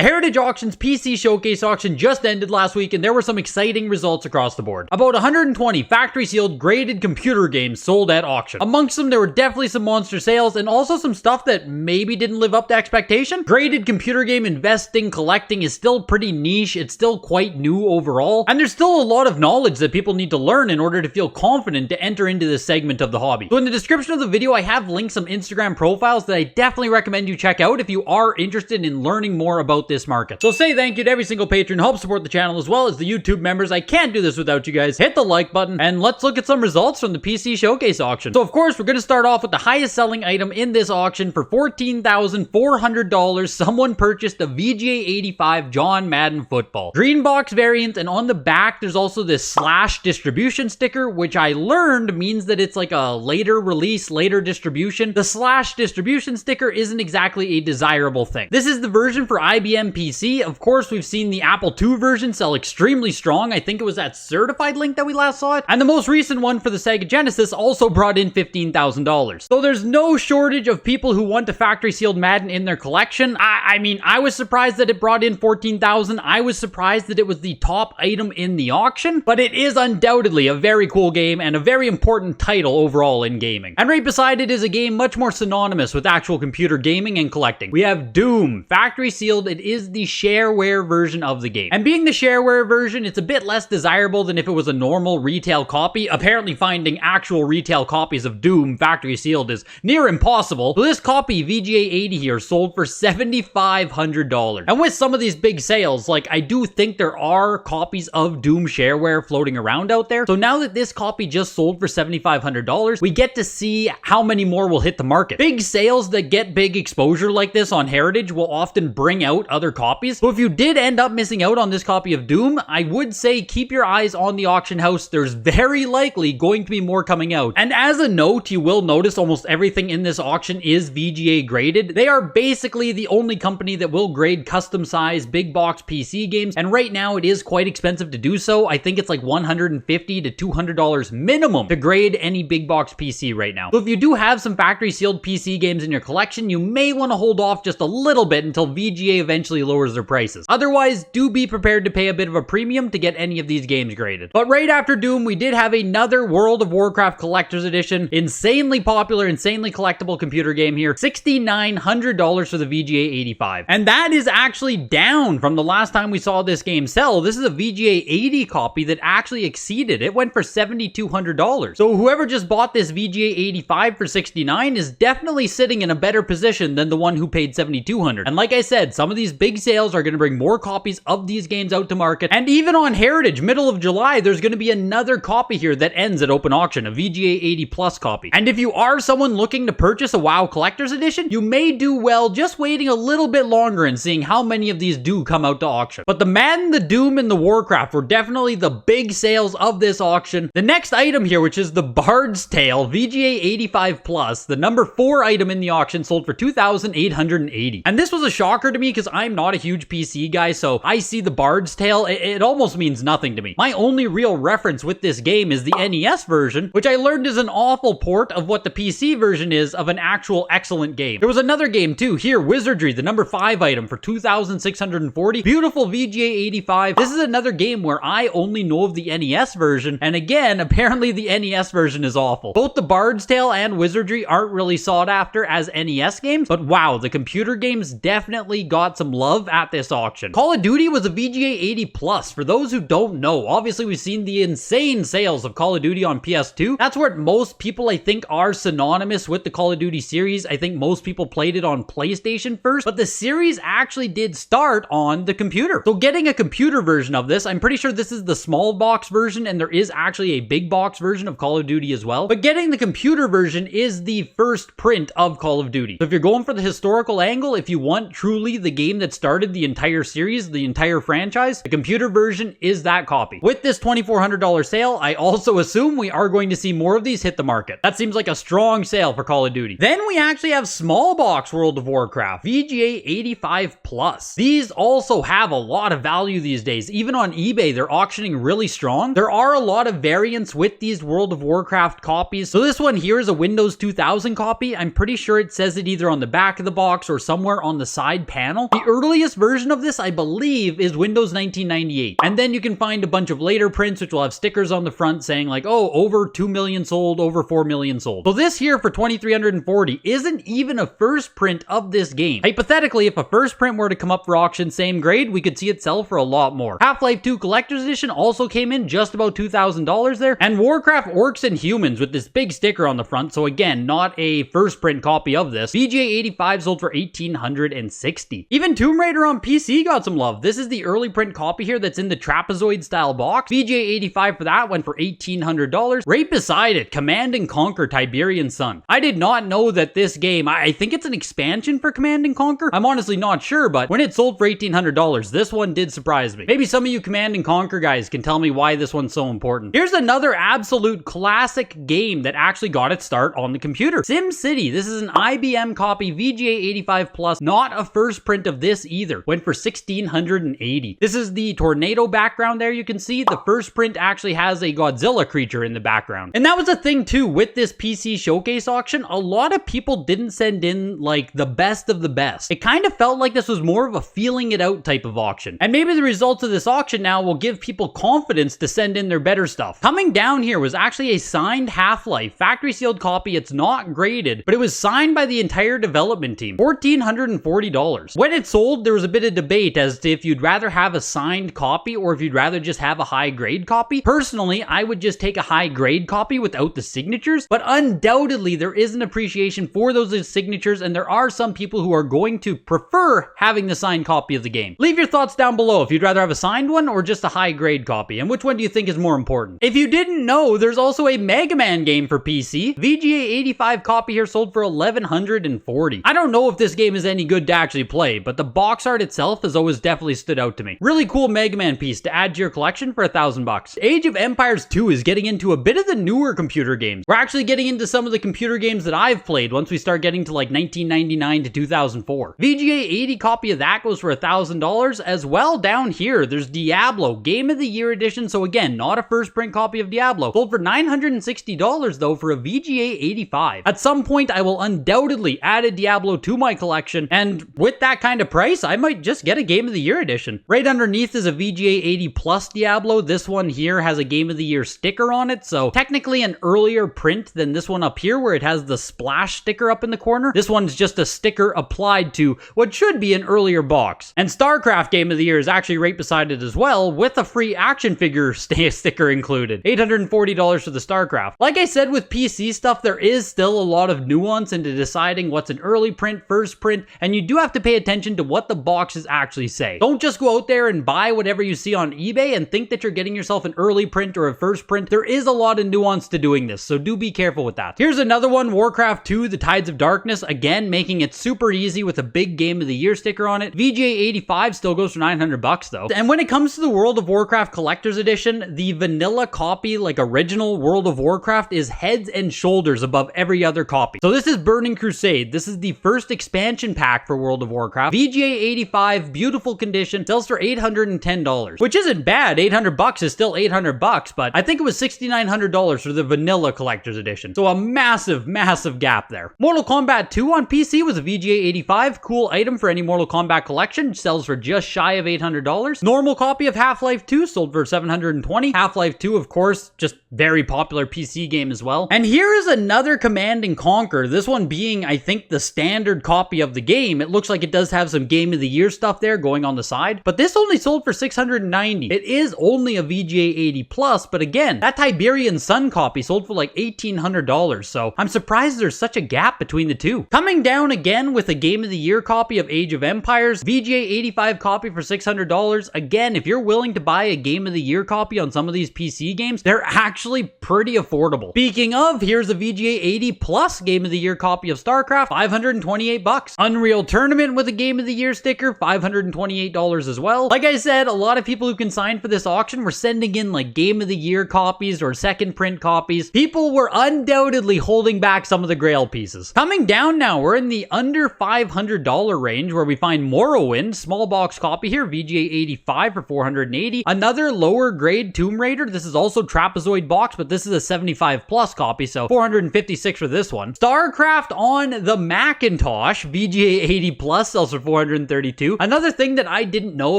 Heritage Auction's PC Showcase auction just ended last week, and there were some exciting results across the board. About 120 factory-sealed graded computer games sold at auction. Amongst them, there were definitely some monster sales, and also some stuff that maybe didn't live up to expectation. Graded computer game investing, collecting is still pretty niche, it's still quite new overall, and there's still a lot of knowledge that people need to learn in order to feel confident to enter into this segment of the hobby. So in the description of the video, I have linked some Instagram profiles that I definitely recommend you check out if you are interested in learning more about this market. So say thank you to every single patron who helps support the channel, as well as the YouTube members. I can't do this without you guys. Hit the like button, and let's look at some results from the PC Showcase auction. So of course, we're going to start off with the highest selling item in this auction. For $14,400, someone purchased a VGA 85 John Madden football. Green box variant, and on the back, there's also this slash distribution sticker, which I learned means that it's like a later release, later distribution. The slash distribution sticker isn't exactly a desirable thing. This is the version for IBM PC. Of course, we've seen the Apple II version sell extremely strong. I think it was that certified link that we last saw it. And the most recent one for the Sega Genesis also brought in $15,000. So there's no shortage of people who want a factory sealed Madden in their collection. I mean, I was surprised that it brought in $14,000. I was surprised that it was the top item in the auction, but it is undoubtedly a very cool game and a very important title overall in gaming. And right beside it is a game much more synonymous with actual computer gaming and collecting. We have Doom. Factory sealed, it is the shareware version of the game. And being the shareware version, it's a bit less desirable than if it was a normal retail copy. Apparently finding actual retail copies of Doom factory sealed is near impossible. So this copy, VGA 80 here, sold for $7,500. And with some of these big sales, like, I do think there are copies of Doom shareware floating around out there. So now that this copy just sold for $7,500, we get to see how many more will hit the market. Big sales that get big exposure like this on Heritage will often bring out other copies. So if you did end up missing out on this copy of Doom, I would say keep your eyes on the auction house. There's very likely going to be more coming out. And as a note, you will notice almost everything in this auction is VGA graded. They are basically the only company that will grade custom size big box PC games, and right now it is quite expensive to do so. I think it's like $150 to $200 minimum to grade any big box PC right now. So if you do have some factory sealed PC games in your collection, you may want to hold off just a little bit until VGA eventually lowers their prices. Otherwise, do be prepared to pay a bit of a premium to get any of these games graded. But right after Doom, we did have another World of Warcraft Collector's Edition. Insanely popular, insanely collectible computer game here. $6,900 for the VGA 85. And that is actually down from the last time we saw this game sell. This is a VGA 80 copy that actually exceeded. It went for $7,200. So whoever just bought this VGA 85 for $69 is definitely sitting in a better position than the one who paid $7,200. And like I said, some of these big sales are going to bring more copies of these games out to market. And even on Heritage, middle of July, there's going to be another copy here that ends at open auction, a VGA 80 Plus copy. And if you are someone looking to purchase a WoW Collector's Edition, you may do well just waiting a little bit longer and seeing how many of these do come out to auction. But the Madden, the Doom, and the Warcraft were definitely the big sales of this auction. The next item here, which is the Bard's Tale VGA 85 Plus, the number 4 item in the auction, sold for $2,880. And this was a shocker to me because I'm not a huge PC guy, so I see the Bard's Tale, it almost means nothing to me. My only real reference with this game is the NES version, which I learned is an awful port of what the PC version is of an actual excellent game. There was another game too, here, Wizardry, the number 5 item for $2,640. Beautiful VGA 85. This is another game where I only know of the NES version, and again, apparently the NES version is awful. Both the Bard's Tale and Wizardry aren't really sought after as NES games, but wow, the computer games definitely got some love at this auction. Call of Duty was a VGA 80 Plus. For those who don't know, obviously we've seen the insane sales of Call of Duty on PS2. That's what most people, I think, are synonymous with the Call of Duty series. I think most people played it on PlayStation first, but the series actually did start on the computer. So getting a computer version of this, I'm pretty sure this is the small box version, and there is actually a big box version of Call of Duty as well. But getting the computer version is the first print of Call of Duty. So if you're going for the historical angle, if you want truly the game that started the entire series, the entire franchise, the computer version is that copy. With this $2,400 sale, I also assume we are going to see more of these hit the market. That seems like a strong sale for Call of Duty. Then we actually have small box World of Warcraft, VGA 85 Plus. These also have a lot of value these days. Even on eBay, they're auctioning really strong. There are a lot of variants with these World of Warcraft copies. So this one here is a Windows 2000 copy. I'm pretty sure it says it either on the back of the box or somewhere on the side panel. The earliest version of this, I believe, is Windows 1998. And then you can find a bunch of later prints which will have stickers on the front saying like, oh, over 2 million sold, over 4 million sold. So this here for 2,340 isn't even a first print of this game. Hypothetically, if a first print were to come up for auction same grade, we could see it sell for a lot more. Half-Life 2 Collector's Edition also came in just about $2,000 there. And Warcraft Orcs and Humans with this big sticker on the front. So again, not a first print copy of this. VGA 85 sold for $1,860. Even Tomb Raider on PC got some love. This is the early print copy here that's in the trapezoid style box. VGA 85 for that went for $1,800. Right beside it, Command and Conquer Tiberian Sun. I did not know that this game, I think it's an expansion for Command and Conquer. I'm honestly not sure, but when it sold for $1,800, this one did surprise me. Maybe some of you Command and Conquer guys can tell me why this one's so important. Here's another absolute classic game that actually got its start on the computer. SimCity. This is an IBM copy, VGA 85 Plus, not a first print of this either. Went for $1,680. This is the tornado background there you can see. The first print actually has a Godzilla creature in the background. And that was a thing too with this PC showcase auction. A lot of people didn't send in like the best of the best. It kind of felt like this was more of a feeling it out type of auction. And maybe the results of this auction now will give people confidence to send in their better stuff. Coming down here was actually a signed Half-Life factory sealed copy. It's not graded, but it was signed by the entire development team. $1,440. When it sold, there was a bit of debate as to if you'd rather have a signed copy or if you'd rather just have a high grade copy. Personally, I would just take a high grade copy without the signatures, but undoubtedly there is an appreciation for those signatures, and there are some people who are going to prefer having the signed copy of the game. Leave your thoughts down below if you'd rather have a signed one or just a high grade copy, and which one do you think is more important? If you didn't know, there's also a Mega Man game for PC. VGA 85 copy here sold for $1,140. I don't know if this game is any good to actually play, but the box art itself has always definitely stood out to me. Really cool Mega Man piece to add to your collection for $1,000. Age of Empires 2 is getting into a bit of the newer computer games. We're actually getting into some of the computer games that I've played once we start getting to like 1999 to 2004. VGA 80 copy of that goes for $1,000 as well. Down here, there's Diablo Game of the Year edition. So again, not a first print copy of Diablo. Sold for $960 though for a VGA 85. At some point, I will undoubtedly add a Diablo to my collection, and with that kind of price, I might just get a Game of the Year edition. Right underneath is a VGA 80 Plus Diablo. This one here has a Game of the Year sticker on it, so technically an earlier print than this one up here where it has the splash sticker up in the corner. This one's just a sticker applied to what should be an earlier box. And StarCraft Game of the Year is actually right beside it as well, with a free action figure sticker included. $840 for the StarCraft. Like I said with PC stuff, there is still a lot of nuance into deciding what's an early print, first print, and you do have to pay attention to what the boxes actually say. Don't just go out there and buy whatever you see on eBay and think that you're getting yourself an early print or a first print. There is a lot of nuance to doing this, so do be careful with that. Here's another one, Warcraft 2, The Tides of Darkness, again making it super easy with a big Game of the Year sticker on it. VGA 85 still goes for $900 though. And when it comes to the World of Warcraft Collector's Edition, the vanilla copy, like original World of Warcraft, is heads and shoulders above every other copy. So this is Burning Crusade. This is the first expansion pack for World of Warcraft. VGA 85, beautiful condition, sells for $810, which isn't bad. $800 is still $800, but I think it was $6,900 for the vanilla collector's edition. So a massive, massive gap there. Mortal Kombat 2 on PC was a VGA 85, cool item for any Mortal Kombat collection, sells for just shy of $800. Normal copy of Half-Life 2 sold for $720. Half-Life 2, of course, just very popular PC game as well. And here is another Command and Conquer, this one being, I think, the standard copy of the game. It looks like it does have some Game of the Year stuff there going on the side, but this only sold for $690. It is only a VGA 80 Plus, but again, that Tiberian Sun copy sold for like $1,800, so I'm surprised there's such a gap between the two. Coming down again with a Game of the Year copy of Age of Empires, VGA 85 copy for $600. Again, if you're willing to buy a Game of the Year copy on some of these PC games, they're actually pretty affordable. Speaking of, here's a VGA 80 Plus Game of the Year copy of StarCraft, $528. Unreal Tournament with a Game of the Year sticker, $528 as well. Like I said, a lot of people who consigned for this auction were sending in like Game of the Year copies or second print copies. People were undoubtedly holding back some of the Grail pieces. Coming down now, we're in the under $500 range where we find Morrowind, small box copy here, VGA 85 for $480. Another lower grade Tomb Raider. This is also trapezoid box, but this is a 75 plus copy, so $456 for this one. StarCraft on the Macintosh, VGA 80 plus, sells for $432. Another thing that I didn't know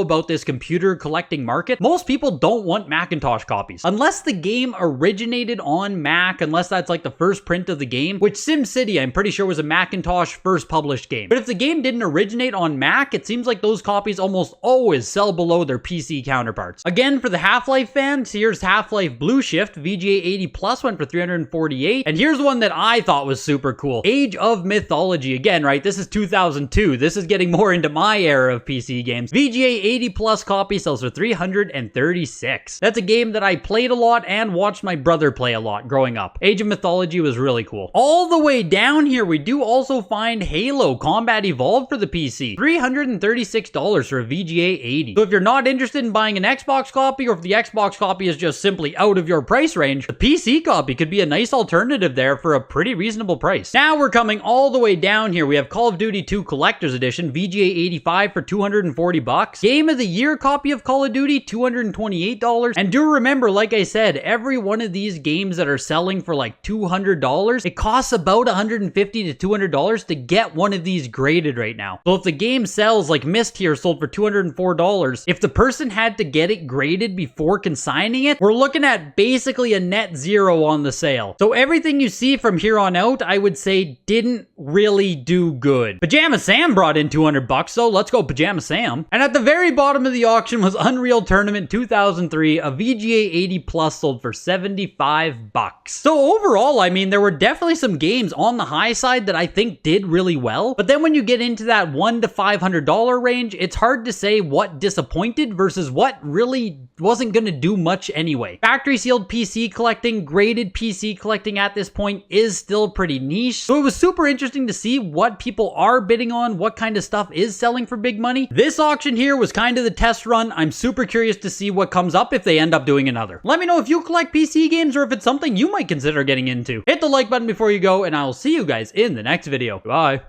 about this computer collecting market, most people don't want Macintosh copies. Unless the game originated on Mac, unless that's like the first print of the game, which SimCity I'm pretty sure was a Macintosh first published game. But if the game didn't originate on Mac, it seems like those copies almost always sell below their PC counterparts. Again, for the Half-Life fans, here's Half-Life Blue Shift. VGA 80 Plus went for $348. And here's one that I thought was super cool. Age of Mythology. Again, right, this is 2002. This is getting more into my era of PC games. VGA 80 Plus copy sells for $336. That's a game that I played a lot and watched my brother play a lot growing up. Age of Mythology was really cool. All the way down here, we do also find Halo Combat Evolved for the PC. $336 for a VGA 80. So if you're not interested in buying an Xbox copy, or if the Xbox copy is just simply out of your price range, the PC copy could be a nice alternative there for a pretty reasonable price. Now we're coming all the way down here. We have Call of Duty 2 Collector's Edition, VGA 85 for $240. Game of the Year copy of Call of Duty, $228. And do remember, like I said, every one of these games that are selling for like $200, it costs about $150 to $200 to get one of these graded right now. So if the game sells, like Myst here sold for $204, if the person had to get it graded before consigning it, we're looking at basically a net zero on the sale. So everything you see from here on out, I would say didn't really do good. Pajama Sam brought in $200, so let's go Pajama Sam. And at the very bottom of the auction was Unreal Tournament 2003, a VGA 80 Plus sold for $75. So overall, I mean, there were definitely some games on the high side that I think did really well, but then when you get into that $100 to $500 range, it's hard to say what disappointed versus what really wasn't gonna do much anyway. Factory sealed PC collecting, graded PC collecting at this point is still pretty niche, so it was super interesting to see what people are bidding on, what kind of stuff is selling for big money. This auction here was kind of the test run. I'm super curious to see what comes up if they end up doing another. Let me know if you collect PC games or if it's something you might consider getting into. Hit the like button before you go, and I will see you guys in the next video. Bye.